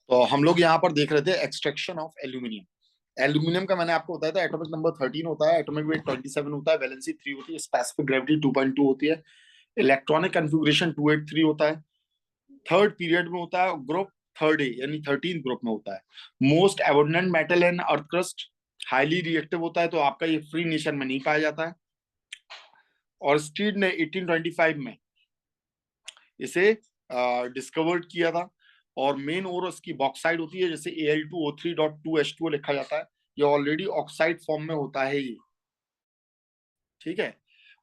तो हम लोग यहाँ पर देख रहे थे एक्सट्रैक्शन ऑफ एल्यूमिनियम। एल्यूमिनियम का मैंने आपको बताया था एटॉमिक नंबर 13 होता है, एटॉमिक वेट 27 होता है, वैलेंसी 3 होती है, स्पेसिफिक ग्रेविटी 2.2 होती है, इलेक्ट्रॉनिक कन्फिग्रेशन 283 होता है, थर्ड पीरियड में होता है, ग्रुप थर्ड ए यानी 13 ग्रुप में होता है, मोस्ट एबंडेंट मेटल इन अर्थ क्रस्ट, हाईली रिएक्टिव होता है, तो आपका ये फ्री नेचर में नहीं पाया जाता है। और स्टीड ने 1825 में इसे डिस्कवर्ड किया था। और मेन और उसकी बॉक्साइड होती है, जैसे Al2O3.2H2O लिखा जाता है, ये ऑलरेडी ऑक्साइड फॉर्म में होता है ये, ठीक है।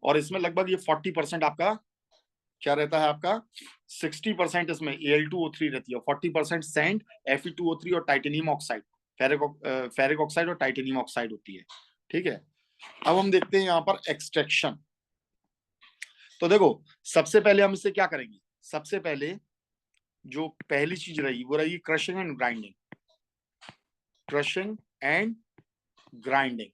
और इसमें लगभग ये 40% आपका क्या रहता है, आपका 60% इसमें Al2O3 रहती है, 40% सैंड, Fe2O3 और टाइटेनियम ऑक्साइड, फेरिक ऑक्साइड और टाइटेनियम ऑक्साइड होती है, ठीक है। अब हम देखते हैं यहाँ पर एक्सट्रैक्शन। तो देखो, सबसे पहले हम इसे क्या करेंगे, सबसे पहले जो पहली चीज रहेगी वो रहेगी crushing and grinding, crushing and grinding,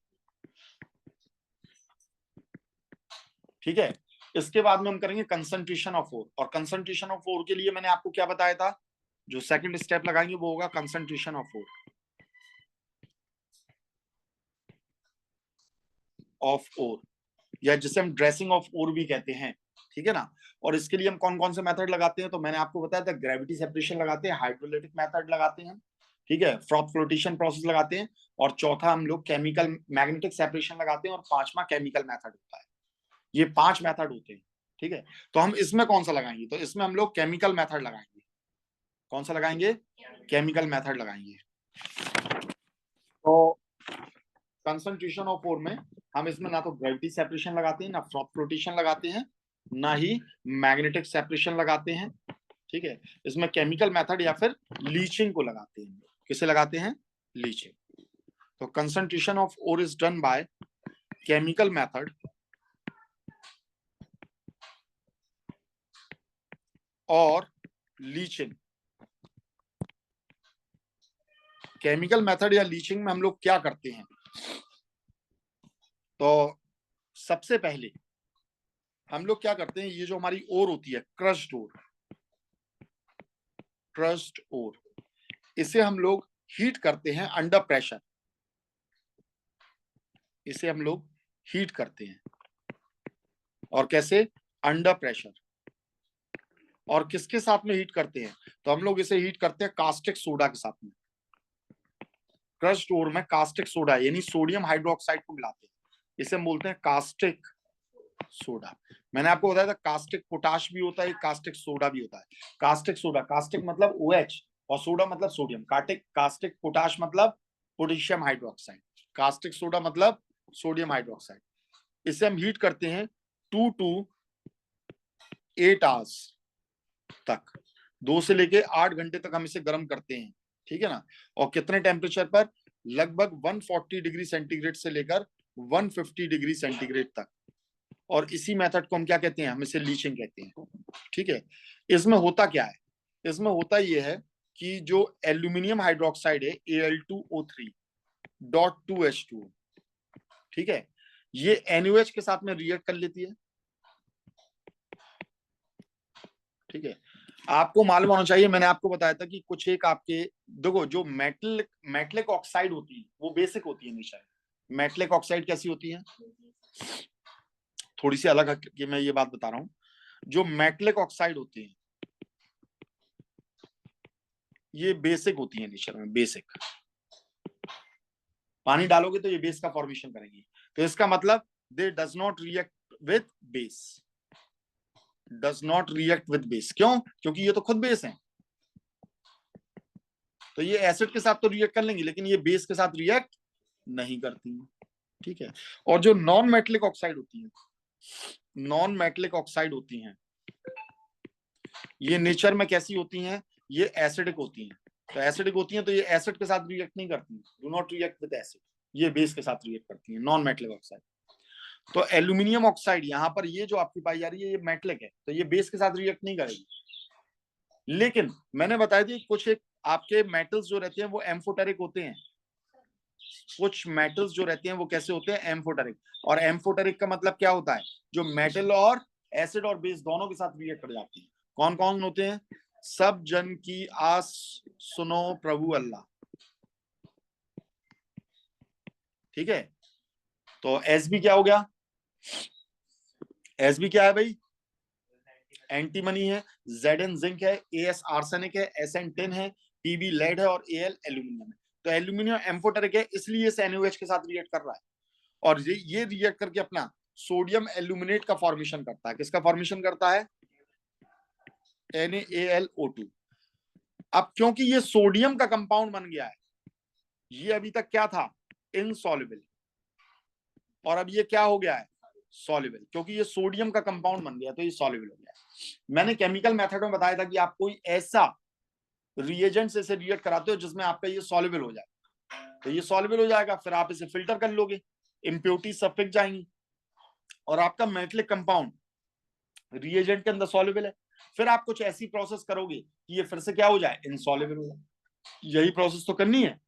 ठीक है। इसके बाद में हम करेंगे कंसंट्रेशन ऑफ ओर, और कंसंट्रेशन ऑफ ओर के लिए मैंने आपको क्या बताया था, जो सेकंड स्टेप लगाएंगे वो होगा कंसंट्रेशन ऑफ ओर, या जिसे हम ड्रेसिंग ऑफ ओर भी कहते हैं, ठीक है ना। और इसके लिए हम कौन कौन से मेथड लगाते हैं, तो मैंने आपको बताया था ग्रेविटी सेपरेशन लगाते हैं, हाइड्रोलिटिक मेथड लगाते हैं, ठीक है, फ्रॉथ फ्लोटेशन प्रोसेस लगाते हैं, और चौथा हम लोग केमिकल मैग्नेटिक सेपरेशन लगाते हैं, और पांचवा केमिकल मेथड होता है। ये 5 मेथड होते हैं, ठीक है। तो हम इसमें कौन सा लगाएंगे, तो इसमें हम लोग केमिकल मेथड लगाएंगे। कौन सा लगाएंगे, केमिकल मेथड लगाएंगे। तो कंसंट्रेशन ऑफ ओर में हम इसमें ना तो ग्रेविटी सेपरेशन लगाते हैं, ना फ्रॉथ फ्लोटेशन लगाते हैं, ना ही मैग्नेटिक सेपरेशन लगाते हैं, ठीक है। इसमें केमिकल मेथड या फिर लीचिंग को लगाते हैं। किसे लगाते हैं, लीचिंग। तो concentration of ore is done by chemical method और लीचिंग। केमिकल मेथड या लीचिंग में हम लोग क्या करते हैं, तो सबसे पहले हम लोग क्या करते हैं, ये जो हमारी ओर होती है क्रश्ड ओर, क्रश्ड ओर, इसे हम लोग हीट करते हैं अंडर प्रेशर, इसे हम लोग हीट करते हैं। और कैसे, अंडर प्रेशर। और किसके साथ में हीट करते हैं, तो हम लोग इसे हीट करते हैं कास्टिक सोडा के साथ में। क्रश्ड ओर में कास्टिक सोडा यानी सोडियम हाइड्रोक्साइड को मिलाते हैं, इसे हम बोलते हैं कास्टिक सोडा। मैंने आपको बताया था कास्टिक पोटाश भी होता है, कास्टिक सोडा भी होता है। कास्टिक सोडा, कास्टिक मतलब OH और सोडा मतलब सोडियम, कास्टिक पोटाश मतलब पोटेशियम हाइड्रोक्साइड, कास्टिक सोडा मतलब सोडियम हाइड्रोक्साइड। इसे हम हीट करते हैं 2 to 8 आवर्स तक, 2 से लेके 8 घंटे तक हम इसे गर्म करते हैं, ठीक है ना। और कितने टेम्परेचर पर, लगभग 140 डिग्री सेंटीग्रेड से लेकर 150 डिग्री सेंटीग्रेड तक। और इसी मेथड को हम क्या कहते हैं, हम इसे लीचिंग कहते हैं, ठीक है। इसमें होता क्या है, इसमें होता यह है कि जो एल्यूमिनियम हाइड्रोक्साइड है Al2O3.2H2, ठीक है, ये NaOH के साथ में रिएक्ट कर लेती है, ठीक है। आपको मालूम होना चाहिए, मैंने आपको बताया था कि कुछ एक आपके, देखो जो मेटलिक ऑक्साइड होती है वो बेसिक होती है हमेशा। मेटलिक ऑक्साइड कैसी होती है, थोड़ी सी अलग हटके मैं ये बात बता रहा हूं। जो मेटलिक ऑक्साइड होती है ये बेसिक होती है नेचर में, बेसिक। पानी डालोगे तो ये बेस का फॉर्मेशन करेंगी, तो इसका मतलब दे does not react with base, does not react with base. क्यों, क्योंकि ये तो खुद बेस है, तो ये एसिड के साथ तो रिएक्ट कर लेंगी, लेकिन ये बेस के साथ रिएक्ट नहीं करती, ठीक है। और जो नॉन मेटलिक ऑक्साइड होती है, नॉन मेटलिक ऑक्साइड होती हैं, ये नेचर में कैसी होती हैं, ये एसिडिक होती हैं। तो एसिडिक होती हैं तो ये एसिड के साथ रिएक्ट नहीं करती, do not react with acid, ये बेस के साथ रिएक्ट करती हैं, नॉन मेटलिक ऑक्साइड। तो एल्यूमिनियम ऑक्साइड यहाँ पर ये जो आपकी पाई जा रही है ये मेटलिक है, तो ये बेस के साथ रिएक्ट नहीं करेगी। लेकिन मैंने बताया थी कुछ एक आपके मेटल्स जो रहते हैं वो एम्फोटेरिक होते हैं, कुछ मेटल्स जो रहते हैं वो कैसे होते हैं, एम्फोटेरिक। और एम्फोटेरिक का मतलब क्या होता है, जो मेटल और एसिड और बेस दोनों के साथ रिएक्ट कर जाती है। कौन कौन होते हैं? सब जन की आस सुनो प्रभु अल्लाह, ठीक है। तो एसबी क्या हो गया? एसबी क्या है भाई? एंटीमनी है, Zn जिंक है, As आर्सेनिक है, Sn टिन है, Pb लेड है और Al एल्यूमिनियम है। तो एल्यूमिनियम एम्फोटेरिक है, इसलिए इस NaOH के साथ रिएक्ट कर रहा है और ये रिएक्ट करके अपना सोडियम एल्यूमिनेट का फॉर्मेशन करता है। किसका फॉर्मेशन करता है? NaAlO2। अब क्योंकि ये सोडियम का कंपाउंड बन गया है, ये अभी तक क्या था? इनसॉल्युबल, और अब ये क्या हो गया है? सॉल्युबल। क्योंकि ये सोडियम का कंपाउंड बन गया तो ये सॉल्युबल हो गया। मैंने केमिकल मेथड में बताया था कि आप कोई ऐसा रिएजेंट से इसे रिएक्ट कराते हो जिसमें आपका ये सॉल्युबल हो जाए, तो ये सॉल्युबल हो जाएगा, फिर आप इसे फिल्टर कर लोगे, इम्प्योरिटी सब पिक जाएंगी और आपका मेटलिक कंपाउंड रिएजेंट के अंदर सॉल्युबल है। फिर आप कुछ ऐसी प्रोसेस करोगे कि ये फिर से क्या हो जाए? इनसॉल्युबल हो जाए। यही प्रोसेस तो करनी है,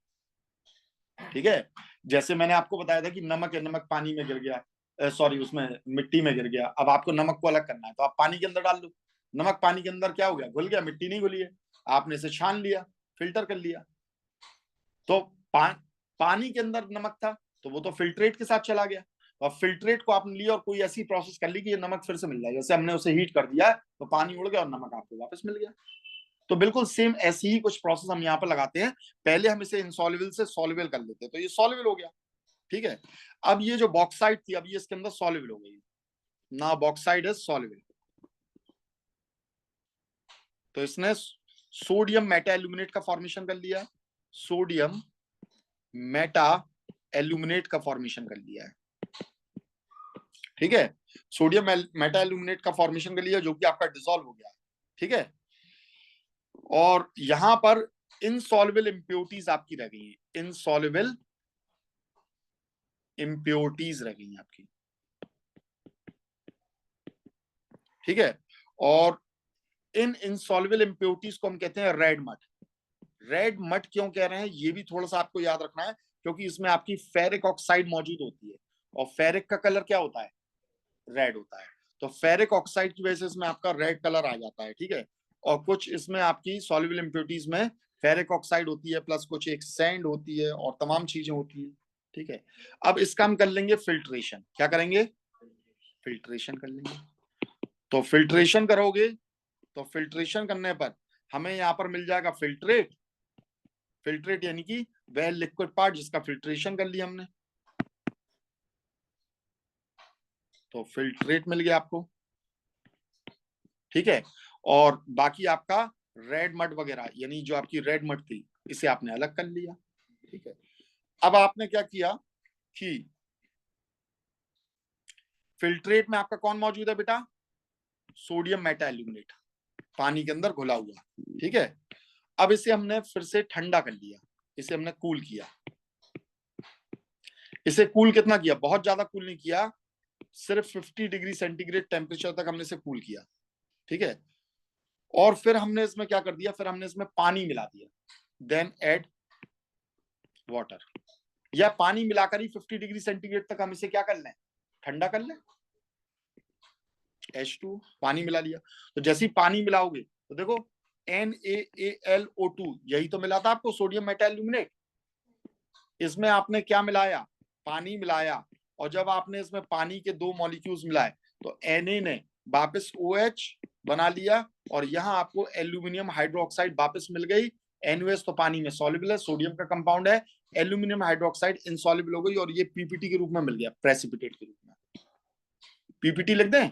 ठीक है। जैसे मैंने आपको बताया था कि नमक है, नमक पानी में गिर गया, सॉरी उसमें मिट्टी में गिर गया, अब आपको नमक को अलग करना है तो आप पानी के अंदर डाल दो। नमक पानी के अंदर क्या हो गया? घुल गया, मिट्टी नहीं घुली है, आपने इसे छान लिया, फिल्टर कर लिया। तो पानी के अंदर नमक था तो वो तो फिल्ट्रेट के साथ चला गया, और फिल्ट्रेट को आपने लिया और कोई ऐसी प्रोसेस कर ली कि ये नमक फिर से मिल जाए। जैसे हमने उसे हीट कर दिया तो पानी उड़ गया और नमक आपको वापस मिल गया। तो बिल्कुल सेम ऐसी ही कुछ प्रोसेस हम यहाँ पर लगाते हैं। पहले हम इसे इनसॉल्युबल से सॉल्युबल कर लेते हैं, तो ये सॉल्युबल हो गया, ठीक है। अब ये जो बॉक्साइड थी, अब ये इसके अंदर सॉल्युबल हो गई ना, बॉक्साइड इज सॉल्युबल। तो इसने सोडियम मेटा एल्यूमिनेट का फॉर्मेशन कर लिया, सोडियम मेटा एल्यूमिनेट का फॉर्मेशन कर लिया है, ठीक है। सोडियम मेटा एल्यूमिनेट का फॉर्मेशन कर लिया जो कि आपका डिसॉल्व हो गया है, ठीक है। और यहां पर इनसॉल्युबल इंप्योरिटीज आपकी रह गई है, इनसॉल्युबल इंप्योरिटीज रह गई हैं आपकी, ठीक है। और इन इनसॉल्युबल इंप्योरिटीज को हम कहते हैं रेड मड। रेड मड क्यों कह रहे हैं ये भी थोड़ा सा आपको याद रखना है, क्योंकि इसमें आपकी फेरिक ऑक्साइड मौजूद होती है और फेरिक का कलर क्या होता है? रेड होता है। तो फेरिक ऑक्साइड की वजह से इसमें आपका रेड कलर आ जाता है, ठीक है। और कुछ इसमें आपकी सॉल्युबल इंप्योरिटीज में फेरिक ऑक्साइड होती है, प्लस कुछ एक सैंड होती है और तमाम चीजें होती है, ठीक है। अब इसका हम कर लेंगे फिल्ट्रेशन। क्या करेंगे? फिल्ट्रेशन कर लेंगे। तो फिल्ट्रेशन करोगे तो फिल्ट्रेशन करने पर हमें यहाँ पर मिल जाएगा फिल्ट्रेट। फिल्ट्रेट यानी कि वह लिक्विड पार्ट जिसका फिल्ट्रेशन कर लिया हमने, तो फिल्ट्रेट मिल गया आपको, ठीक है। और बाकी आपका रेड मड वगैरह, यानी जो आपकी रेड मड थी, इसे आपने अलग कर लिया, ठीक है। अब आपने क्या किया कि फिल्ट्रेट में आपका कौन मौजूद है बेटा? सोडियम मेटा एल्यूमिनेट, पानी के अंदर घुला हुआ, ठीक है। अब इसे हमने फिर से ठंडा कर लिया, इसे हमने कूल किया। इसे कूल कितना किया? बहुत ज्यादा कूल नहीं किया, सिर्फ 50 डिग्री सेंटीग्रेड टेम्परेचर तक हमने इसे कूल किया, ठीक है। और फिर हमने इसमें क्या कर दिया? फिर हमने इसमें पानी मिला दिया, देन एड वाटर। या पानी मिलाकर ही 50 डिग्री सेंटीग्रेड तक हम इसे क्या कर लें? ठंडा कर लें। H2 पानी मिला लिया, तो जैसे ही पानी मिलाओगे तो देखो NaAlO2, यही तो मिला था आपको, सोडियम मेटा एल्यूमिनेट। इसमें आपने क्या मिलाया? पानी मिलाया, और जब आपने इसमें पानी के दो मॉलिक्यूल्स मिलाए तो Na ने वापस OH बना लिया और यहाँ आपको एल्यूमिनियम हाइड्रोक्साइड वापस मिल गई। NaOH तो पानी में सॉल्युबल है, सोडियम का कंपाउंड है, एल्यूमिनियम हाइड्रोक्साइड इनसॉल्युबल हो गई और ये पीपीटी के रूप में मिल गया, प्रेसिपिटेट के रूप में। पीपीटी लिख दें?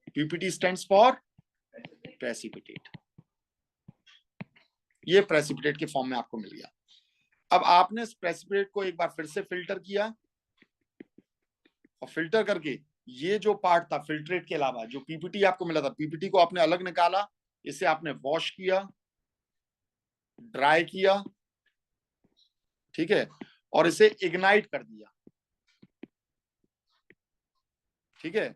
PPT stands for precipitate. ये प्रेसिपिटेट के फॉर्म में आपको मिल गया। अब आपने इस प्रेसिपिटेट को एक बार फिर से फिल्टर किया, और फिल्टर करके ये जो पार्ट था फिल्ट्रेट के अलावा, जो पीपीटी आपको मिला था, पीपीटी को आपने अलग निकाला, इसे आपने वॉश किया, ड्राई किया, ठीक है, और इसे इग्नाइट कर दिया, ठीक है।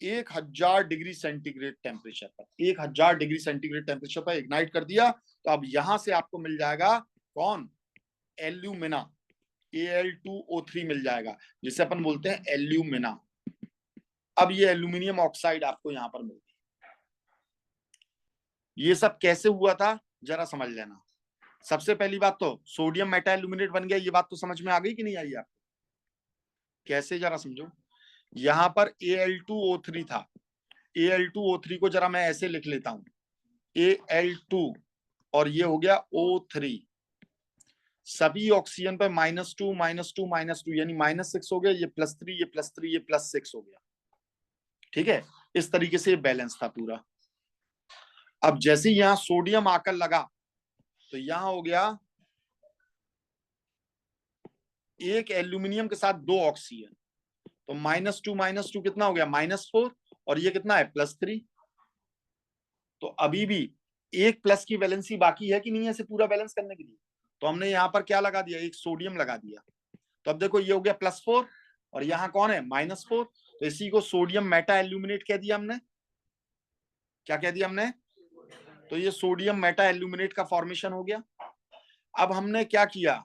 1000 डिग्री सेंटीग्रेड टेम्परेचर पर, 1000 डिग्री सेंटीग्रेड टेम्परेचर पर इग्नाइट कर दिया। तो अब यहां से आपको मिल जाएगा कौन? एल्यूमिना, Al2O3 मिल जाएगा, जिसे अपन बोलते हैं एल्यूमिना। अब ये एल्यूमिनियम ऑक्साइड आपको यहां पर मिल गई। ये सब कैसे हुआ था जरा समझ लेना। सबसे पहली बात तो सोडियम मेटा एल्यूमिनेट बन गया, ये बात तो समझ में आ गई कि नहीं आई आपको? कैसे जरा समझो। यहां पर Al2O3 था, Al2O3 को जरा मैं ऐसे लिख लेता हूं, Al2 और ये हो गया O3, सभी ऑक्सीजन पे -2 -2 -2 यानी -6 हो गया, ये +3 ये +3 ये +6 हो गया। ठीक है, इस तरीके से बैलेंस था पूरा। अब जैसे यहां सोडियम आकर लगा तो यहां हो गया एक एल्यूमिनियम के साथ 2 ऑक्सीजन, तो -2 कितना हो गया -4, और ये कितना है +3। तो अभी भी एक प्लस की वैलेंसी बाकी है कि नहीं है इसे पूरा बैलेंस करने के लिए। तो हमने यहाँ पर क्या लगा दिया, एक सोडियम लगा दिया। तो अब देखो ये हो गया +4 और यहाँ कौन है -4, तो इसी को सोडियम मेटा एल्यूमिनेट कह दिया हमने। क्या कह दिया हमने? तो ये सोडियम मेटा एल्यूमिनेट का फॉर्मेशन हो गया। अब हमने क्या किया,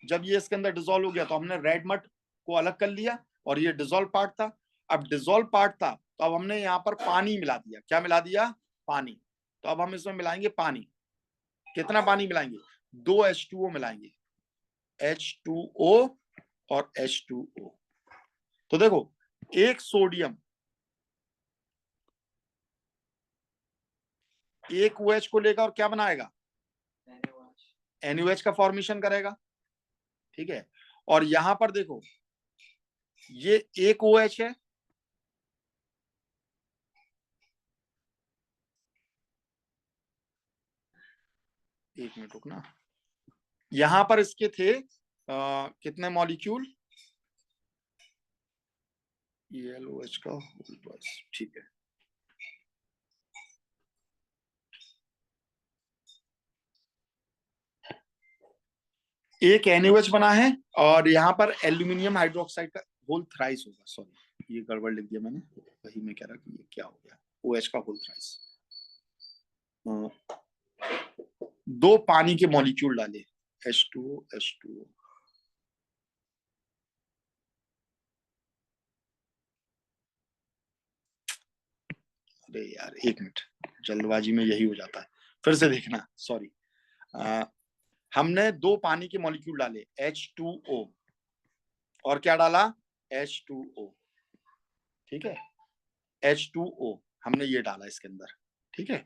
जब ये इसके अंदर डिसॉल्व हो गया तो हमने रेड मड को अलग कर लिया और ये डिसॉल्व पार्ट था। अब डिसॉल्व पार्ट था तो अब हमने यहाँ पर पानी मिला दिया। क्या मिला दिया? पानी। तो अब हम इसमें मिलाएंगे पानी। कितना पानी मिलाएंगे? 2 H2O मिलाएंगे, H2O और H2O। तो देखो एक सोडियम एक OH को लेगा और क्या बनाएगा? NaOH का फॉर्मेशन करेगा। ठीक है, और यहां पर देखो ये एक OH है, एक मिनट रुकना, यहां पर इसके थे कितने मॉलिक्यूल? LOH का होल बस। ठीक है, एक NaOH बना है और यहाँ पर एल्यूमिनियम हाइड्रोक्साइड का होल थ्राइस होगा। सॉरी ये गड़बड़ लिख दिया मैंने, वही मैं कह रहा कि ये क्या हो गया, OH का होल थ्राइस। 2 पानी के मॉलिक्यूल डाले, H2O H2O। अरे यार एक मिनट, जल्दबाजी में यही हो जाता है, फिर से देखना, सॉरी। हमने 2 पानी के मॉलिक्यूल डाले H2O और क्या डाला? H2O। ठीक है, H2O हमने ये डाला इसके अंदर। ठीक है,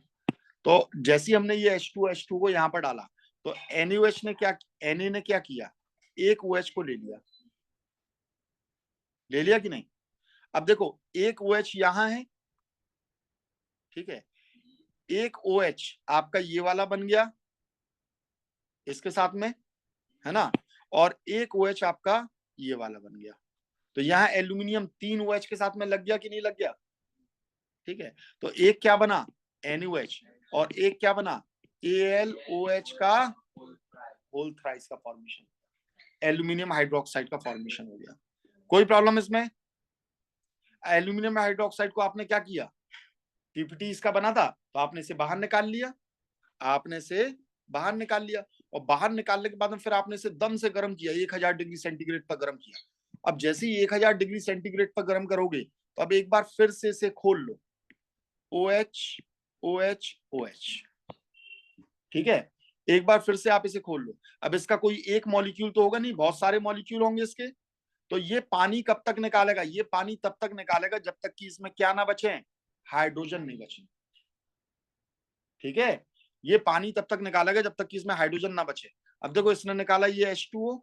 तो जैसे हमने ये H2 को यहां पर डाला तो NaOH ने क्या, Na ने क्या किया, एक OH को ले लिया। ले लिया कि नहीं? अब देखो एक OH यहां है, ठीक है, एक OH आपका ये वाला बन गया इसके साथ में, है ना, और एक OH आपका ये वाला बन गया। तो यहाँ एल्यूमिनियम 3 OH के साथ में लग गया कि नहीं लग गया? ठीक है, तो एक क्या बना NaOH और एक क्या बना AlOH का होल थ्राइस का फॉर्मेशन, एल्यूमिनियम हाइड्रोक्साइड का फॉर्मेशन हो गया। कोई प्रॉब्लम इसमें? एल्यूमिनियम हाइड्रोक्साइड को आपने क्या किया, पीपीटी इसका बना था तो आपने इसे बाहर निकाल लिया, आपने इसे बाहर निकाल लिया, और बाहर निकालने के बाद में फिर आपने इसे दम से गर्म किया, 1000 डिग्री सेंटीग्रेड पर गर्म किया। अब जैसे ही 1000 डिग्री सेंटीग्रेड पर गर्म करोगे तो अब एक बार फिर से इसे खोल लो, OH OH OH। ठीक है, एक बार फिर से आप इसे खोल लो। अब इसका कोई एक मॉलिक्यूल तो होगा नहीं, बहुत सारे मॉलिक्यूल होंगे इसके। तो ये पानी कब तक निकालेगा? ये पानी तब तक निकालेगा जब तक कि इसमें क्या ना बचे, हाइड्रोजन नहीं बचे। ठीक है, ये पानी तब तक निकालेगा जब तक कि इसमें हाइड्रोजन ना बचे। अब देखो इसने निकाला ये H2O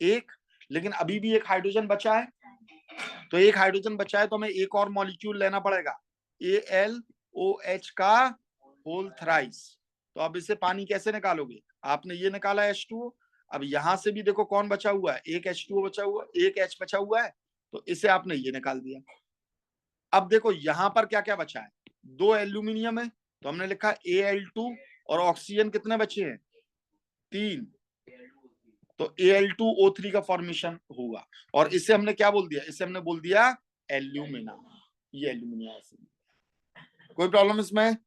एक, लेकिन अभी भी एक हाइड्रोजन बचा है, तो एक हाइड्रोजन बचा है तो हमें एक और मॉलिक्यूल लेना पड़ेगा, AlOH का होल थ्राइस। तो अब इसे पानी कैसे निकालोगे? आपने ये निकाला H2O, अब यहां से भी देखो कौन बचा हुआ है, एक H2O बचा हुआ, एक H बचा हुआ है, तो इसे आपने ये निकाल दिया। अब देखो यहां पर क्या क्या बचा है, 2 एल्यूमिनियम है तो हमने लिखा Al2, और ऑक्सीजन कितने बचे हैं? 3, तो Al2O3 का फॉर्मेशन होगा, और इसे हमने क्या बोल दिया, इसे हमने बोल दिया एल्यूमिना। ये एल्यूमिनियम है। कोई प्रॉब्लम इसमें?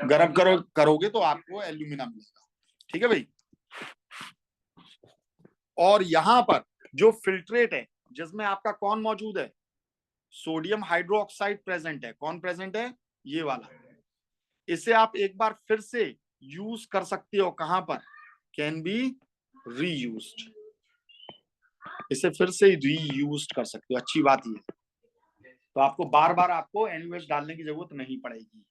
गर्म करोगे तो आपको एल्यूमिना मिलेगा। ठीक है भाई, और यहां पर जो फिल्ट्रेट है जिसमें आपका कौन मौजूद है, सोडियम हाइड्रोक्साइड प्रेजेंट है। कौन प्रेजेंट है, ये वाला। इसे आप एक बार फिर से यूज कर सकते हो, कहां पर, कैन बी रीयूज्ड, इसे फिर से रीयूज कर सकते हो। अच्छी बात ये, तो आपको बार बार आपको NaOH डालने की जरूरत नहीं पड़ेगी।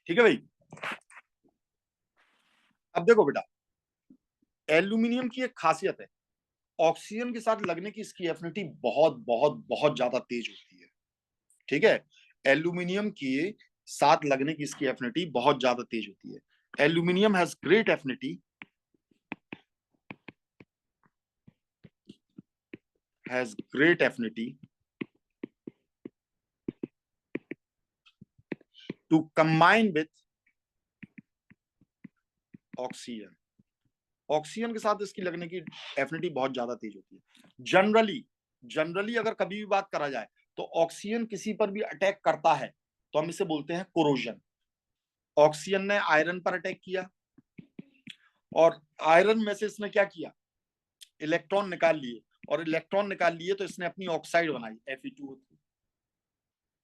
ठीक है भाई। अब देखो बेटा, एल्यूमिनियम की एक खासियत है, ऑक्सीजन के साथ लगने की इसकी एफिनिटी बहुत बहुत बहुत ज्यादा तेज होती है। ठीक है, एल्यूमिनियम के साथ लगने की इसकी एफिनिटी बहुत ज्यादा तेज होती है। Aluminium has great affinity, has great affinity to combine with oxygen। Oxygen के साथ इसकी लगने की एफिनिटी बहुत ज्यादा तेज होती है। जनरली अगर कभी भी बात करा जाए तो ऑक्सीजन किसी पर भी अटैक करता है तो हम इसे बोलते हैं कोरोजन। ऑक्सीजन ने आयरन पर अटैक किया और आयरन में से इसने क्या किया, इलेक्ट्रॉन निकाल लिए, और इलेक्ट्रॉन निकाल लिए तो इसने अपनी ऑक्साइड बनाई Fe2O3।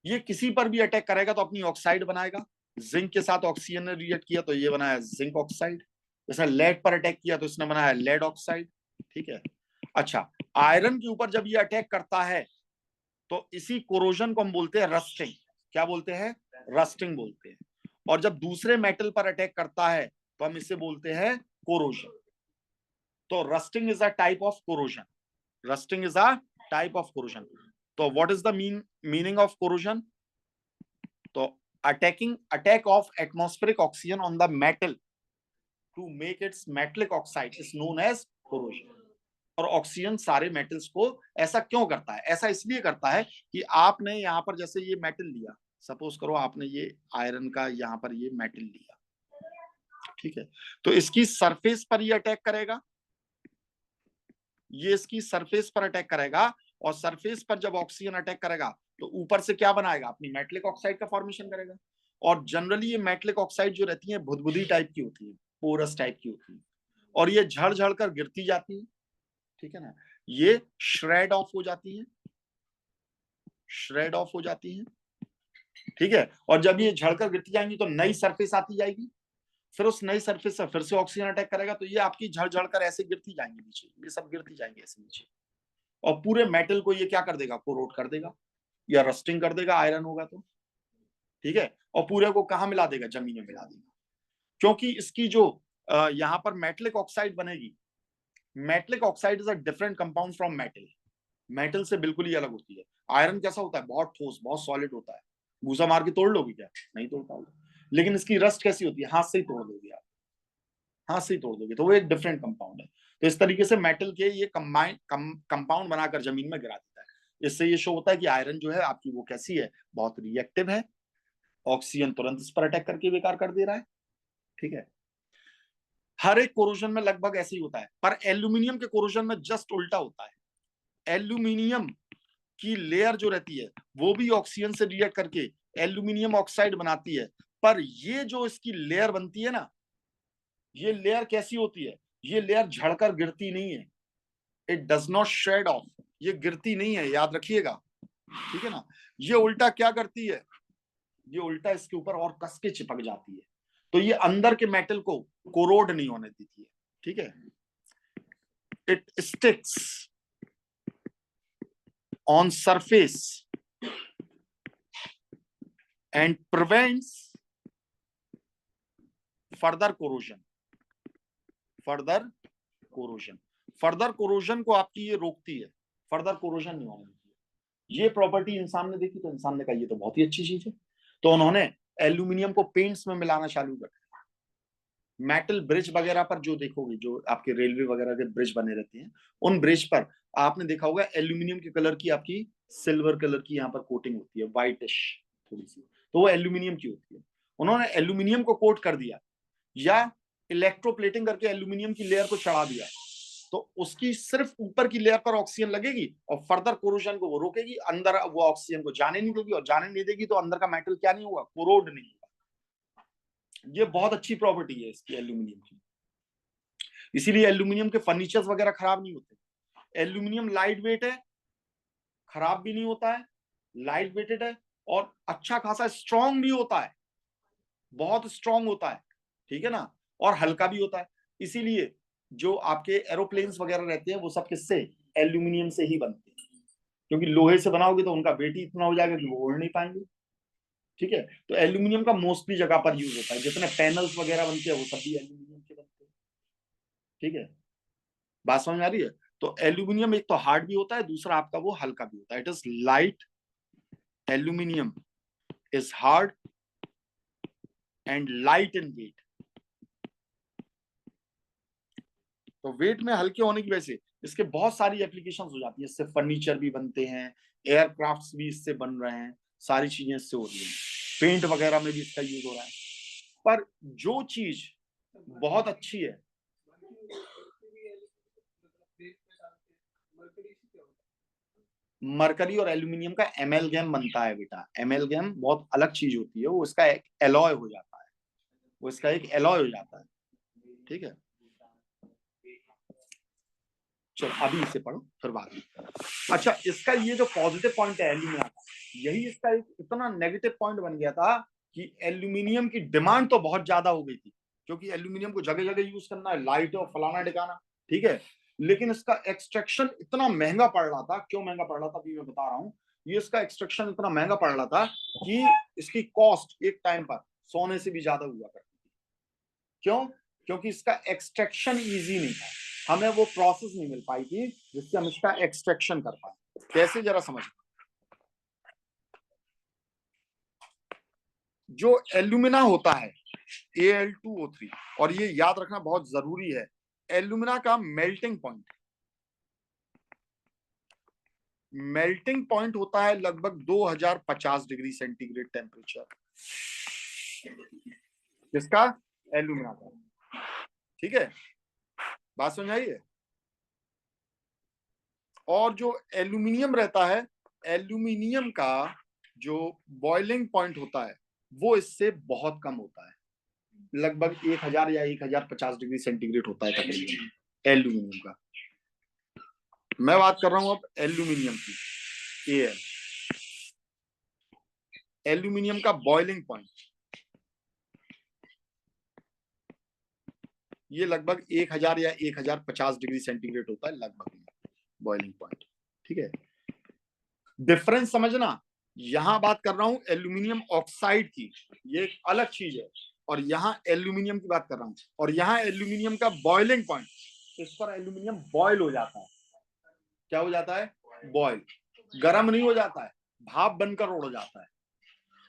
ये किसी पर भी अटैक करेगा तो अपनी ऑक्साइड बनाएगा। जिंक के साथ ऑक्सीजन ने रिएक्ट किया तो ये बनाया जिंक ऑक्साइड। इसने लेड पर अटैक किया तो इसने बनाया लेड ऑक्साइड। ठीक है, अच्छा, आयरन के ऊपर जब ये अटैक करता है तो इसी कोरोजन को हम बोलते हैं रस्टिंग। क्या बोलते हैं, रस्टिंग बोलते हैं। और जब दूसरे मेटल पर अटैक करता है तो हम इसे बोलते हैं कोरोजन। तो rusting is a type of corrosion, rusting is a type of corrosion. तो what is the meaning of corrosion, तो attack of atmospheric oxygen on the metal to make its metallic oxide is known as corrosion. और oxygen सारे metals को ऐसा क्यों करता है, ऐसा इसलिए करता है कि आपने यहां पर जैसे ये मेटल लिया, सपोज करो आपने ये आयरन का यहां पर ये मेटल लिया, ठीक है, तो इसकी सरफेस पर ये अटैक करेगा, ये इसकी सरफेस पर अटैक करेगा, और सरफेस पर जब ऑक्सीजन अटैक करेगा तो ऊपर से क्या बनाएगा, अपनी मेटलिक ऑक्साइड का फॉर्मेशन करेगा। और जनरली ये मेटलिक ऑक्साइड जो रहती है भुदभुदी टाइप की होती है, पोरस टाइप की होती है, और ये झड़ झड़ कर गिरती जाती है। ठीक है ना, ये श्रेड ऑफ हो जाती है, श्रेड ऑफ हो जाती है। ठीक है, और जब ये झड़कर गिरती जाएंगी तो नई सरफेस आती जाएगी, फिर उस नई सरफेस से फिर से ऑक्सीजन अटैक करेगा तो ये आपकी झड़ झड़ कर ऐसे गिरती जाएंगी नीचे, ये सब गिरती जाएंगी ऐसे नीचे, और पूरे मेटल को ये क्या कर देगा, कोरोड कर देगा या रस्टिंग कर देगा, आयरन होगा तो। ठीक है, और पूरे को कहां मिला देगा, जमीन में मिला देगा। क्योंकि इसकी जो यहां पर मेटलिक ऑक्साइड बनेगी, metallic oxide is a different compound from metal, metal से बिल्कुल ही अलग होती है। आयरन कैसा होता है, बहुत ठोस, बहुत सॉलिड होता है, भूसा मार के तोड़ लोगे क्या, नहीं तोड़ पाओगे। लेकिन इसकी रस्ट कैसी होती है, हाथ से ही तोड़ दोगे आप, हाथ से ही तोड़ दोगे, तो वो एक डिफरेंट कंपाउंड है। तो इस तरीके से मेटल के ये कंपाउंड बनाकर जमीन में गिरा देता है। इससे ये शो होता है कि आयरन जो है आपकी वो कैसी है, बहुत रिएक्टिव है, ऑक्सीजन तुरंत इस पर अटैक करके बेकार कर दे रहा है। ठीक है, हर एक कोरोजन में लगभग ऐसे ही होता है, पर एल्यूमिनियम के कोरोजन में जस्ट उल्टा होता है। एल्यूमिनियम की लेयर जो रहती है वो भी ऑक्सीजन से रिएक्ट करके एल्यूमिनियम ऑक्साइड बनाती है, पर ये जो इसकी लेयर बनती है ना, ये लेयर कैसी होती है, ये लेयर झड़कर गिरती नहीं है, it does not shed off, ये गिरती नहीं है, याद रखिएगा। ठीक है ना, ये उल्टा क्या करती है, ये उल्टा इसके ऊपर और कस के चिपक जाती है, तो ये अंदर के मेटल को कोरोड नहीं होने देती है। ठीक है, it sticks on surface and prevents further corrosion, further corrosion, further corrosion को आपकी ये रोकती है, फर्दर कोरोजन नहीं होने देती है। ये प्रॉपर्टी इंसान ने देखी तो इंसान ने कहा ये तो बहुत ही अच्छी चीज है, तो उन्होंने एल्यूमिनियम को पेंट्स में मिलाना चालू कर दिया। मेटल ब्रिज वगैरह पर जो देखोगे, जो आपके रेलवे वगैरह के ब्रिज बने रहते हैं, उन ब्रिज पर आपने देखा होगा एल्यूमिनियम के कलर की आपकी सिल्वर कलर की यहाँ पर कोटिंग होती है, व्हाइटिश थोड़ी सी, तो वो एल्यूमिनियम की होती है। उन्होंने एल्यूमिनियम को कोट कर दिया या इलेक्ट्रोप्लेटिंग करके एल्यूमिनियम की लेयर को चढ़ा दिया, तो उसकी सिर्फ ऊपर की लेयर पर ऑक्सीजन लगेगी और फर्दर कोरोजन को वो रोकेगी, अंदर वो ऑक्सीजन को जाने नहीं देगी, और जाने नहीं देगी तो अंदर का मेटल क्या नहीं होगा, कोरोड नहीं होगा। ये बहुत अच्छी प्रॉपर्टी है इसकी एल्यूमिनियम की, इसीलिए एल्यूमिनियम के फर्नीचर्स वगैरह खराब नहीं होते। एल्यूमिनियम लाइट वेट है, खराब भी नहीं होता है, लाइट वेटेड है, और अच्छा खासा स्ट्रॉन्ग भी होता है, बहुत स्ट्रॉन्ग होता है, ठीक है ना, और हल्का भी होता है। इसीलिए जो आपके एरोप्लेन्स वगैरह रहते हैं वो सब किससे, एल्यूमिनियम से ही बनते हैं, क्योंकि लोहे से बनाओगे तो उनका वेट ही इतना हो जाएगा कि वो उड़ नहीं पाएंगे, ठीक है। तो एल्यूमिनियम का मोस्टली जगह पर यूज होता है, जितने पैनल्स वगैरह बनते हैं वो सब भी एल्यूमिनियम के बनते हैं, ठीक है। बात समझ में आ रही है? तो एल्यूमिनियम एक तो हार्ड भी होता है, दूसरा आपका वो हल्का भी होता है। It is light, aluminium is hard and light in weight. तो वेट में हल्के होने की वजह से इसके बहुत सारी एप्लीकेशंस हो जाती है, इससे फर्नीचर भी बनते हैं, एयरक्राफ्ट्स भी इससे बन रहे हैं, सारी चीजें इससे हो रही हैं, पेंट वगैरह में भी इसका यूज हो रहा है। पर जो चीज बहुत अच्छी है, मरकरी और एल्यूमिनियम का एमेलगेम बनता है बेटा। एमेलगेम बहुत अलग चीज होती है, वो इसका एक एलॉय हो जाता है, वो इसका एक एलॉय हो जाता है, ठीक है। चलो अभी इसे पढ़ो फिर बात में। अच्छा, इसका ये जो पॉजिटिव पॉइंट है एल्यूमिनियम का, यही इसका एक इतना नेगेटिव पॉइंट बन गया था कि एल्यूमिनियम की डिमांड तो बहुत ज्यादा हो गई थी, क्योंकि एल्यूमिनियम को जगह जगह यूज करना है, लाइट और फलाना ढिकाना, ठीक है। लेकिन इसका एक्सट्रैक्शन इतना महंगा पड़ रहा था, क्यों महंगा पड़ रहा था अभी मैं बता रहा हूँ। ये इसका एक्सट्रैक्शन इतना महंगा पड़ रहा था कि इसकी कॉस्ट एक टाइम पर सोने से भी ज्यादा हुआ करती थी। क्यों? क्योंकि इसका एक्सट्रैक्शन इजी नहीं था, हमें वो प्रोसेस नहीं मिल पाई थी जिससे हम इसका एक्सट्रैक्शन कर पाए। कैसे, जरा समझ। जो एल्यूमिना होता है Al2O3, और ये याद रखना बहुत जरूरी है, एल्यूमिना का मेल्टिंग पॉइंट होता है लगभग 2050 डिग्री सेंटीग्रेड टेम्परेचर, किसका, एल्यूमिना का, ठीक है। बात समझ आई है? और जो एल्यूमिनियम रहता है, एल्यूमिनियम का जो बॉइलिंग पॉइंट होता है वो इससे बहुत कम होता है, लगभग 1000 या 1050 डिग्री सेंटीग्रेड होता है तकरीबन एल्यूमिनियम का। मैं बात कर रहा हूं अब एल्यूमिनियम की। एल्यूमिनियम का बॉइलिंग पॉइंट ये लगभग 1000 या 1050 डिग्री सेंटीग्रेड होता है लगभग, बॉइलिंग पॉइंट, ठीक है। डिफरेंस समझना, यहां बात कर रहा हूं एल्यूमिनियम ऑक्साइड की, ये एक अलग चीज है, और यहां एल्यूमिनियम की बात कर रहा हूं, और यहां एल्यूमिनियम का बॉइलिंग पॉइंट, इस पर एल्यूमिनियम बॉयल हो जाता है। क्या हो जाता है? बॉयल, गर्म नहीं हो जाता है, भाप बनकर उड़ जाता है।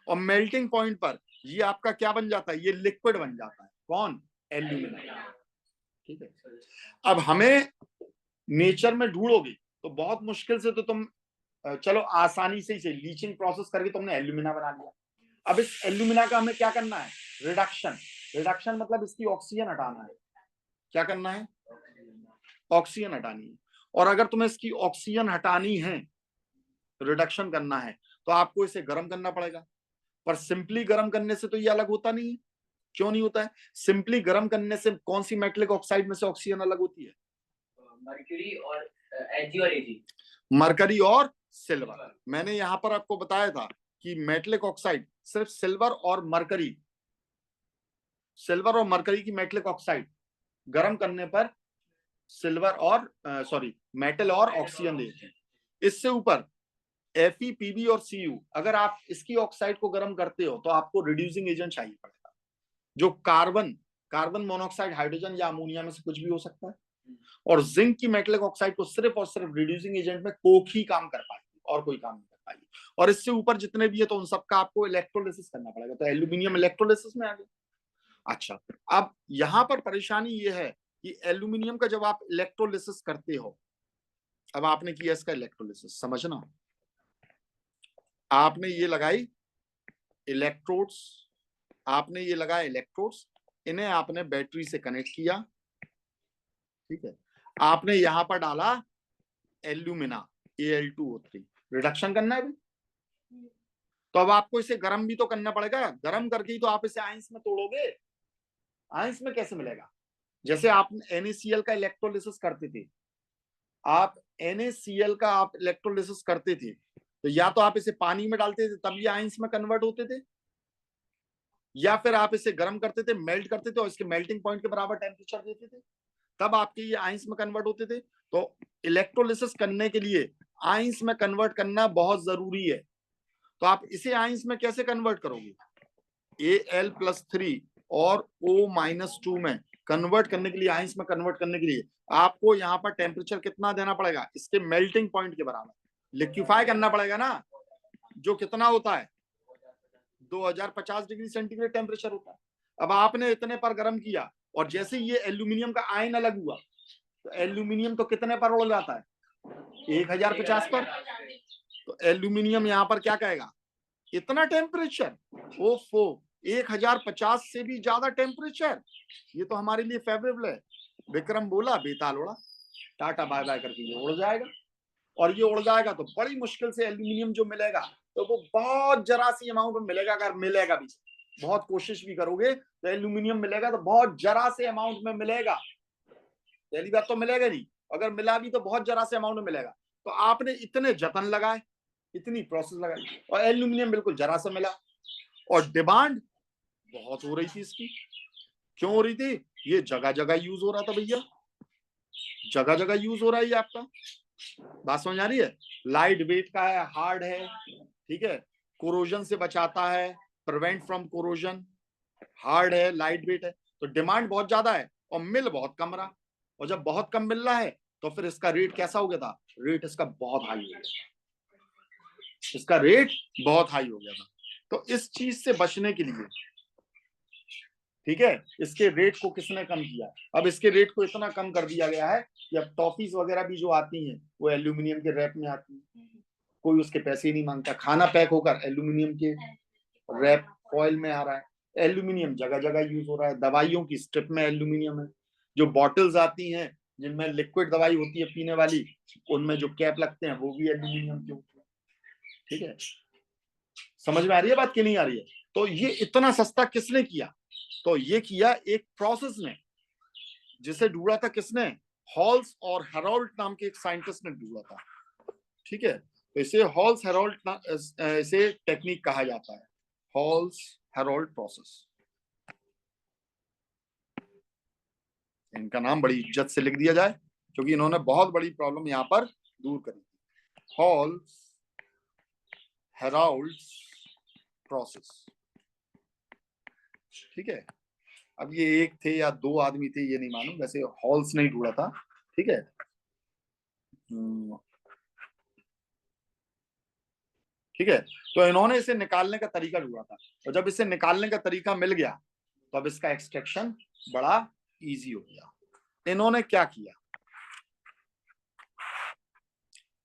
और मेल्टिंग पॉइंट पर ये आपका क्या बन जाता है, ये लिक्विड बन जाता है। कौन? एल्यूमिनियम, ठीक है। अब हमें नेचर में ढूंढोगे तो बहुत मुश्किल से तो तुम चलो आसानी से ही लीचिंग प्रोसेस करके तुमने एल्यूमिना बना लिया। अब इस एल्यूमिना का हमें क्या करना है? रिडक्शन। रिडक्शन मतलब इसकी ऑक्सीजन हटाना है। क्या करना है? ऑक्सीजन हटानी है। और अगर तुम्हें इसकी ऑक्सीजन हटानी है, रिडक्शन करना है, तो आपको इसे गर्म करना पड़ेगा। पर सिंपली गर्म करने से तो ये अलग होता नहीं है। क्यों नहीं होता है? सिंपली गर्म करने से कौन सी मेटलिक ऑक्साइड में से ऑक्सीजन अलग होती है? मर्क्यूरी और Ag और Ag। मरकरी और सिल्वर। मैंने यहां पर आपको बताया था कि मेटलिक ऑक्साइड सिर्फ सिल्वर और मरकरी, सिल्वर और मरकरी की मेटलिक ऑक्साइड गर्म करने पर सिल्वर और सॉरी मेटल और ऑक्सीजन देते हैं। इससे ऊपर Fe, Pb और Cu, अगर आप इसकी ऑक्साइड को गर्म करते हो तो आपको रिड्यूसिंग एजेंट चाहिए पड़ेगा, जो कार्बन, कार्बन मोनोऑक्साइड, हाइड्रोजन या अमोनिया में से कुछ भी हो सकता है। और जिंक की मेटलिक ऑक्साइड को सिर्फ और सिर्फ रिड्यूसिंग एजेंट में कोक ही काम कर पाएगी, और कोई काम नहीं कर पाएगी। और इससे ऊपर जितने भी है तो उन सबका आपको इलेक्ट्रोलिसिस करना पड़ेगा। तो एल्यूमिनियम इलेक्ट्रोलिसिस में आ गया। अच्छा, अब यहां पर परेशानी ये है कि एल्यूमिनियम का जब आप इलेक्ट्रोलिसिस करते हो, अब आपने किया इसका इलेक्ट्रोलिसिस, समझना, आपने ये लगाई इलेक्ट्रोड्स, आपने ये लगाया इलेक्ट्रोड्स, इन्हें आपने बैटरी से कनेक्ट किया, ठीक है। आपने यहां पर डाला एल्यूमिना Al2O3, रिडक्शन करना है। तो अब आपको इसे गर्म भी तो करना पड़ेगा, गर्म करके ही तो आप इसे आइंस में तोड़ोगे। आइंस में कैसे मिलेगा? जैसे आप NaCl का इलेक्ट्रोलिसिस करते थे, आप NaCl का आप इलेक्ट्रोलिसिस करते थे, तो या तो आप इसे पानी में डालते थे तब ये आइंस में कन्वर्ट होते थे, या फिर आप इसे गर्म करते थे, मेल्ट करते थे और इसके मेल्टिंग पॉइंट के बराबर टेम्परेचर देते थे, तब आपके ये आइंस में कन्वर्ट होते थे। तो इलेक्ट्रोलिसिस करने के लिए आइंस में कन्वर्ट करना बहुत जरूरी है। तो आप इसे आइंस में कैसे कन्वर्ट करोगे? Al+3 और O-2 में कन्वर्ट करने के लिए, आइंस में कन्वर्ट करने के लिए आपको यहाँ पर टेम्परेचर कितना देना पड़ेगा? इसके मेल्टिंग पॉइंट के बराबर लिक्विफाई करना पड़ेगा ना, जो कितना होता है 2050 डिग्री सेंटीग्रेड टेम्परेचर होता है। अब आपने इतने पर गर्म किया और जैसे ये एल्यूमिनियम का आयन अलग हुआ, तो एल्यूमिनियम तो कितने पर उड़ जाता है? 1050 पर। तो एल्यूमिनियम यहाँ पर क्या कहेगा? इतना टेम्परेचर, ओफो, 1050 से भी ज्यादा टेम्परेचर, ये तो हमारे लिए फेवरेबल है। विक्रम बोला, बेताल उड़ा, टाटा बाय बाय करके ये उड़ जाएगा। और ये उड़ जाएगा तो बड़ी मुश्किल से एल्यूमिनियम जो मिलेगा, तो वो बहुत जरा सी अमाउंट में मिलेगा। अगर मिलेगा भी, बहुत कोशिश भी करोगे तो एल्यूमिनियम मिलेगा तो बहुत जरा से अमाउंट में मिलेगा। पहली बात तो मिलेगा नहीं, अगर मिला भी तो बहुत जरा से अमाउंट में मिलेगा। तो आपने इतने जतन लगाए, इतनी प्रोसेस लगाई, और एल्यूमिनियम बिल्कुल जरा सा मिला। और डिमांड बहुत हो रही थी इसकी। क्यों हो रही थी? ये जगह जगह यूज हो रहा था भैया, जगह जगह यूज हो रहा है ये आपका। बात समझ आ रही है? लाइट वेट का है, हार्ड है, ठीक है, कोरोजन से बचाता है, प्रिवेंट फ्रॉम कोरोजन, हार्ड है, लाइट वेट है। तो डिमांड बहुत ज्यादा है और मिल बहुत कम रहा। और जब बहुत कम मिल रहा है तो फिर इसका रेट कैसा हो गया था? रेट इसका बहुत हाई हो गया, इसका रेट बहुत हाई हो गया था। तो इस चीज से बचने के लिए, ठीक है, इसके रेट को किसने कम किया? अब इसके रेट को इतना कम कर दिया गया है कि अब टॉफीज वगैरह भी जो आती हैं वो एल्यूमिनियम के रैप में आती है, कोई उसके पैसे ही नहीं मांगता। खाना पैक होकर एल्यूमिनियम के रैप फॉइल में आ रहा है, एल्यूमिनियम जगह जगह यूज हो रहा है। दवाइयों की स्ट्रिप में एल्यूमिनियम है, जो बॉटल्स आती हैं जिनमें लिक्विड दवाई होती है पीने वाली, उनमें जो कैप लगते हैं वो भी एल्यूमिनियम के होते हैं। ठीक है, समझ में आ रही है बात कि नहीं आ रही है? तो ये इतना सस्ता किसने किया? तो ये किया एक प्रोसेस ने, जिसे ढूंढा था किसने? हॉल्स और हेरोल्ड नाम के एक साइंटिस्ट ने ढूंढा था। ठीक है, तो इसे हॉल्स हेरोल्ड, इसे टेक्निक कहा जाता है, हॉल्स हेरोल्ड प्रोसेस। इनका नाम बड़ी इज्जत से लिख दिया जाए क्योंकि इन्होंने बहुत बड़ी प्रॉब्लम यहाँ पर दूर करी थी। हॉल्स हेरोल्ड प्रोसेस, ठीक है। अब ये एक थे या दो आदमी थे ये नहीं मालूम, वैसे हॉल्स नहीं ढूंढा था, ठीक है। ठीक है, तो इन्होंने इसे निकालने का तरीका ढूंढा था, और जब इसे निकालने का तरीका मिल गया तो अब इसका एक्सट्रैक्शन बड़ा इजी हो गया। इन्होंने क्या किया?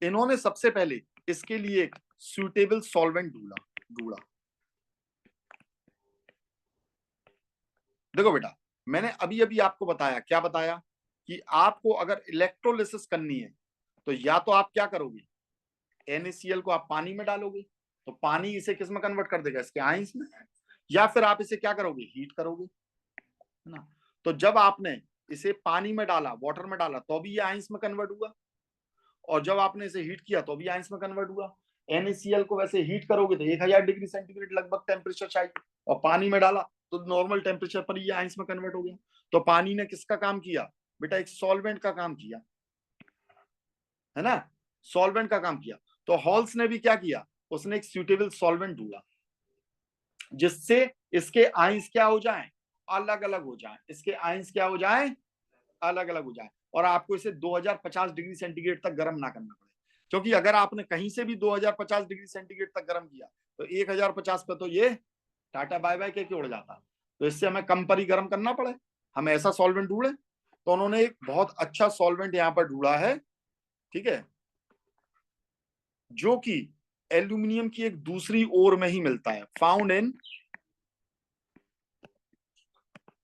इन्होंने सबसे पहले इसके लिए एक सुटेबल सॉल्वेंट ढूंढा। देखो बेटा, मैंने अभी अभी आपको बताया, क्या बताया? कि आपको अगर इलेक्ट्रोलिसिस करनी है तो या तो आप क्या करोगे, NaCl को आप पानी में डालोगे, तो पानी इसे किस में कन्वर्ट कर देगा? इसके आयंस में। या फिर आप इसे क्या करोगे? हीट करोगे, है ना। तो जब आपने इसे पानी में डाला, वाटर में डाला, तो भी ये आयंस में कन्वर्ट हुआ, और जब आपने इसे हीट किया तो भी आयंस में कन्वर्ट हुआ। NaCl को वैसे हीट करोगे तो 1000 डिग्री सेंटीग्रेड लगभग टेम्परेचर चाहिए, और पानी में डाला तो नॉर्मल टेम्परेचर पर ये आयंस में कन्वर्ट हो गया। तो पानी ने किसका काम किया बेटा? एक सॉल्वेंट का काम किया, है ना, सॉल्वेंट का काम किया। तो हॉल्स ने भी क्या किया? उसने एक सूटेबल सॉल्वेंट ढूंढा जिससे इसके आयंस क्या हो जाएं? अलग अलग हो जाएं। इसके आयंस क्या हो जाएं? अलग अलग हो जाए, और आपको इसे 2050 डिग्री सेंटीग्रेड तक गर्म ना करना पड़े। क्योंकि अगर आपने कहीं से भी 2050 डिग्री सेंटीग्रेड तक गर्म किया तो 1050 पे तो ये टाटा बाय बाय के उड़ जाता। तो इससे हमें कम पर ही गर्म करना पड़े, हम ऐसा सॉल्वेंट ढूंढे। तो उन्होंने एक बहुत अच्छा सॉल्वेंट यहां पर ढूंढा है, ठीक है, जो कि एल्यूमिनियम की एक दूसरी ओर में ही मिलता है, found in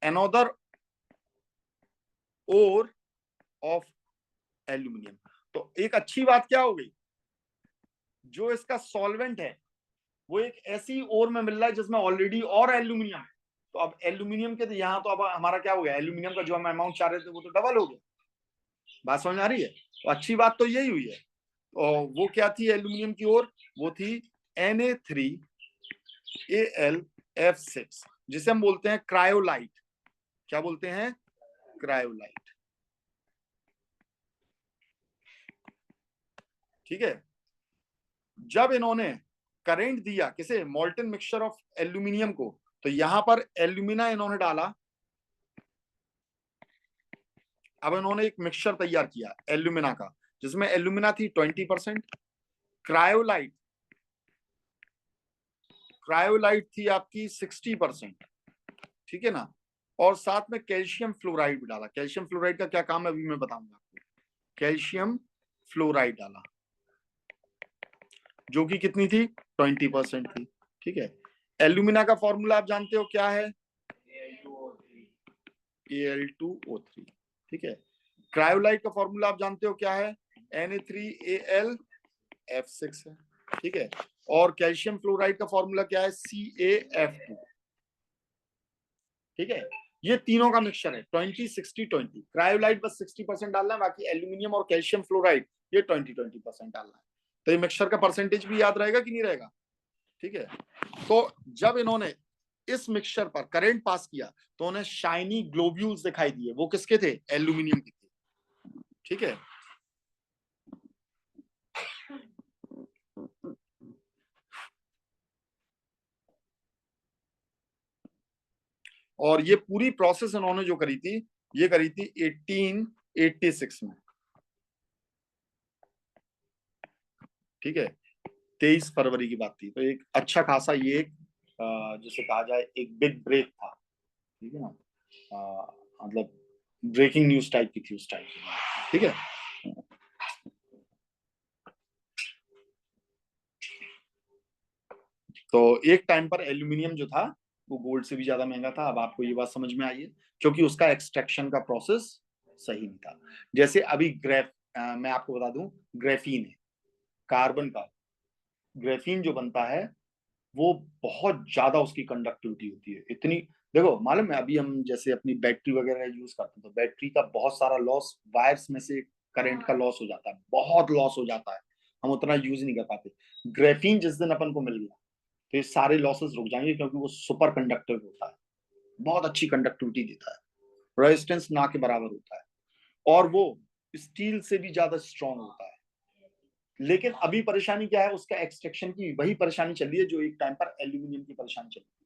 another ore of aluminium. तो एक अच्छी बात क्या हो गई, जो इसका सॉल्वेंट है वो एक ऐसी ओर में मिल रहा है जिसमें ऑलरेडी और एल्यूमिनियम है। तो अब एल्यूमिनियम के, तो यहाँ तो अब हमारा क्या हो गया, एल्यूमिनियम का जो हम अमाउंट चाह रहे थे वो तो डबल हो गया। बात समझ आ रही है? तो अच्छी बात तो यही हुई है। और वो क्या थी एल्यूमिनियम की ओर, वो थी Na3Al(F6), जिसे हम बोलते हैं क्रायोलाइट। क्या बोलते हैं? क्रायोलाइट। ठीक है। जब इन्होंने करंट दिया किसे, मोल्टन मिक्सचर ऑफ एल्यूमिनियम को, तो यहां पर एल्यूमिना इन्होंने डाला। अब इन्होंने एक मिक्सचर तैयार किया एल्यूमिना का, जिसमें एल्यूमिना थी 20%, क्रायोलाइट थी आपकी 60%। ठीक है ना। और साथ में कैल्शियम फ्लोराइड भी डाला। कैल्शियम फ्लोराइड का क्या काम है अभी मैं बताऊंगा आपको। कैल्शियम फ्लोराइड डाला, जो कि कितनी थी, 20% थी। ठीक है। एल्यूमिना का फॉर्मूला आप जानते हो क्या है, Al2O3। ठीक है। क्रायोलाइट का फॉर्मूला आप जानते हो क्या है, Na3Al(F6) है। ठीक है। और कैल्शियम फ्लोराइड का फॉर्मूला क्या है, CaF2। ठीक है। ये तीनों का मिक्सचर है 20-60-20। क्रायोलाइट बस 60% डालना है, बाकी एल्यूमिनियम और कैल्शियम फ्लोराइड ये 20-20% डालना है। तो ये मिक्सचर का परसेंटेज भी याद रहेगा कि नहीं रहेगा? ठीक है। तो जब इन्होंने इस मिक्सचर पर करंट पास किया तो उन्हें शाइनी ग्लोब्यूल्स दिखाई दिए। वो किसके थे? एल्यूमिनियम के थे। ठीक है। और ये पूरी प्रोसेस इन्होंने जो करी थी, ये करी थी 1886 में। ठीक है। 23 फरवरी की बात थी। तो एक अच्छा खासा ये एक जिसे कहा जाए एक बिग ब्रेक था। ठीक है ना। मतलब ब्रेकिंग न्यूज टाइप की थी उस टाइम की। ठीक है। तो एक टाइम पर एल्यूमिनियम जो था वो गोल्ड से भी ज्यादा महंगा था। अब आपको ये बात समझ में आई है, क्योंकि उसका एक्सट्रैक्शन का प्रोसेस सही नहीं था। जैसे अभी मैं आपको बता दूं, ग्रेफीन है, कार्बन का ग्रेफीन जो बनता है वो बहुत ज्यादा उसकी कंडक्टिविटी होती है। इतनी, देखो मालूम है, अभी हम जैसे अपनी बैटरी वगैरह यूज करते हैं तो बैटरी का बहुत सारा लॉस वायर्स में से करंट का लॉस हो जाता है, बहुत लॉस हो जाता है, हम उतना यूज नहीं कर पाते। ग्रेफीन जिस दिन अपन को मिल गया तो ये सारे लॉसेस रुक जाएंगे, क्योंकि वो सुपर कंडक्टिव होता है, बहुत अच्छी कंडक्टिविटी देता है, रेजिस्टेंस ना के बराबर होता है, और वो स्टील से भी ज्यादा स्ट्रॉन्ग होता है। लेकिन अभी परेशानी क्या है, उसका एक्सट्रैक्शन की वही परेशानी चल रही है जो एक टाइम पर एल्यूमिनियम की परेशानी चल रही है।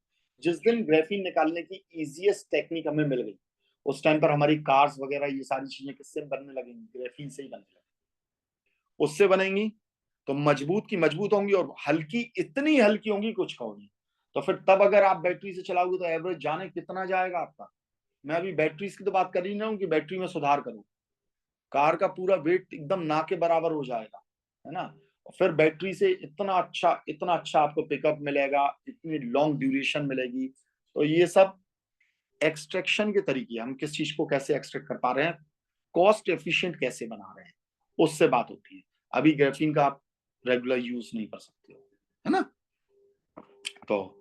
जिस दिन ग्रेफीन निकालने की इजीएस्ट टेक्निक हमें मिल गई, उस टाइम पर हमारी कार्स वगैरह ये सारी चीजें किससे बनने लगेंगी, ग्रेफीन से ही बनने लगेंगी। उससे बनेंगी तो मजबूत की मजबूत होंगी, और हल्की इतनी हल्की होंगी कुछ कहोगी। तो फिर तब अगर आप बैटरी से चलाओगे तो एवरेज जाने कितना जाएगा आपका। मैं अभी बैटरीज की तो बात कर ही ना हूँ कि बैटरी में सुधार करो, कार का पूरा वेट एकदम ना के बराबर हो जाएगा, है ना। फिर बैटरी से इतना अच्छा आपको पिकअप मिलेगा, इतनी लॉन्ग ड्यूरेशन मिलेगी। तो ये सब एक्सट्रैक्शन के तरीके, हम किस चीज को कैसे एक्सट्रैक्ट कर पा रहे हैं, कॉस्ट एफिशिएंट कैसे बना रहे हैं, उससे बात होती है। अभी ग्राफीन का आप रेगुलर यूज नहीं कर सकते हो, है ना। तो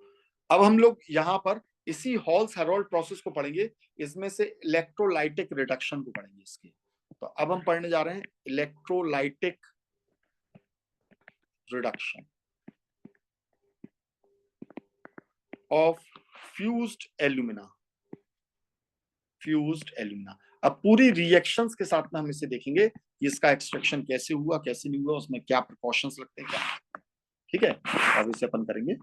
अब हम लोग यहाँ पर इसी हॉल्स हेरोल्ड प्रोसेस को पढ़ेंगे, इसमें से इलेक्ट्रोलाइटिक रिडक्शन को पढ़ेंगे इसके। तो अब हम पढ़ने जा रहे हैं electrolytic reduction of fused alumina. अब पूरी रिएक्शंस के साथ में हम इसे देखेंगे कि इसका एक्सट्रैक्शन कैसे हुआ, कैसे नहीं हुआ, उसमें क्या प्रिकॉशंस लगते हैं, क्या। ठीक है। अब इसे अपन करेंगे।